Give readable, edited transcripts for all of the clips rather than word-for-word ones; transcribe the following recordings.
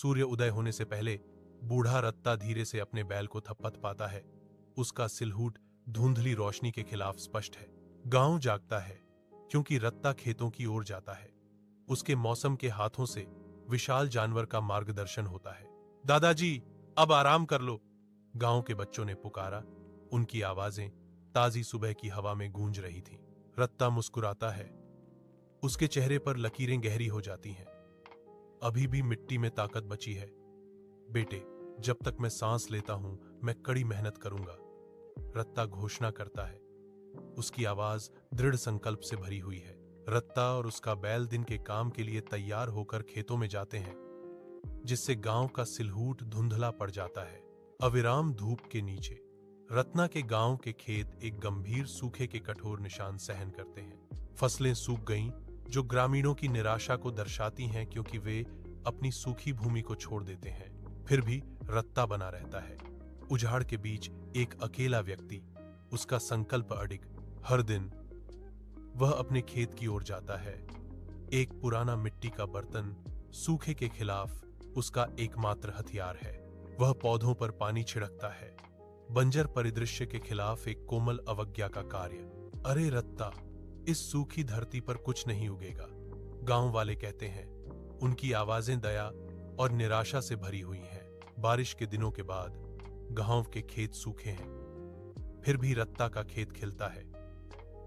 सूर्य उदय होने से पहले बूढ़ा रत्ता धीरे से अपने बैल को थपथपाता है। उसका सिलहूट धुंधली रोशनी के खिलाफ स्पष्ट है। गांव जागता है क्योंकि रत्ता खेतों की ओर जाता है। उसके मौसम के हाथों से विशाल जानवर का मार्गदर्शन होता है। दादाजी, अब आराम कर लो, गांव के बच्चों ने पुकारा। उनकी आवाजें ताजी सुबह की हवा में गूंज रही थीं। रत्ता मुस्कुराता है। उसके चेहरे पर लकीरें गहरी हो जाती हैं। अभी भी मिट्टी में ताकत बची है। बेटे, जब तक मैं सांस लेता हूं, मैं कड़ी मेहनत करूंगा, रत्ता घोषणा करता है। उसकी आवाज दृढ़ संकल्प से भरी हुई है। रत्ता और उसका बैल दिन के काम के लिए तैयार होकर खेतों में जाते हैं, जिससे गांव का सिलहूट धुंधला पड़ जाता है। अविराम धूप के नीचे रत्ना के गांव के खेत एक गंभीर सूखे के कठोर निशान सहन करते हैं। फसलें सूख गईं, जो ग्रामीणों की निराशा को दर्शाती हैं, क्योंकि वे अपनी सूखी भूमि को छोड़ देते हैं। फिर भी रत्ता बना रहता है। उजाड़ के बीच एक अकेला व्यक्ति, उसका संकल्प अडिग। हर दिन वह अपने खेत की ओर जाता है। एक पुराना मिट्टी का बर्तन सूखे के खिलाफ उसका एकमात्र हथियार है। वह पौधों पर पानी छिड़कता है, बंजर परिदृश्य के खिलाफ एक कोमल अवज्ञा का कार्य। अरे रत्ता, इस सूखी धरती पर कुछ नहीं उगेगा, गांव वाले कहते हैं। उनकी आवाजें दया और निराशा से भरी हुई हैं। बारिश के दिनों के बाद गांव के खेत सूखे हैं, फिर भी रत्ता का खेत खिलता है,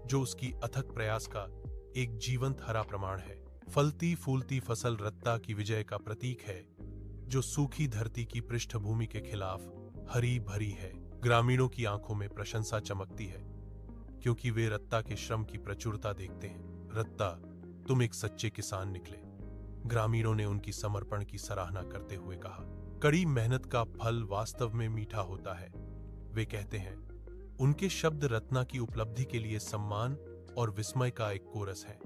जो उसकी अथक प्रयास का एक जीवंत हरा प्रमाण है। फलती फूलती फसल रत्ता की विजय का प्रतीक है, जो सूखी धरती की पृष्ठभूमि के खिलाफ हरी भरी है। ग्रामीणों की आंखों में प्रशंसा चमकती है, क्योंकि वे रत्ता के श्रम की प्रचुरता देखते हैं। रत्ता, तुम एक सच्चे किसान निकले, ग्रामीणों ने उनकी समर्पण की सराहना करते हुए कहा। कड़ी मेहनत का फल वास्तव में मीठा होता है, वे कहते हैं। उनके शब्द रत्ना की उपलब्धि के लिए सम्मान और विस्मय का एक कोरस है।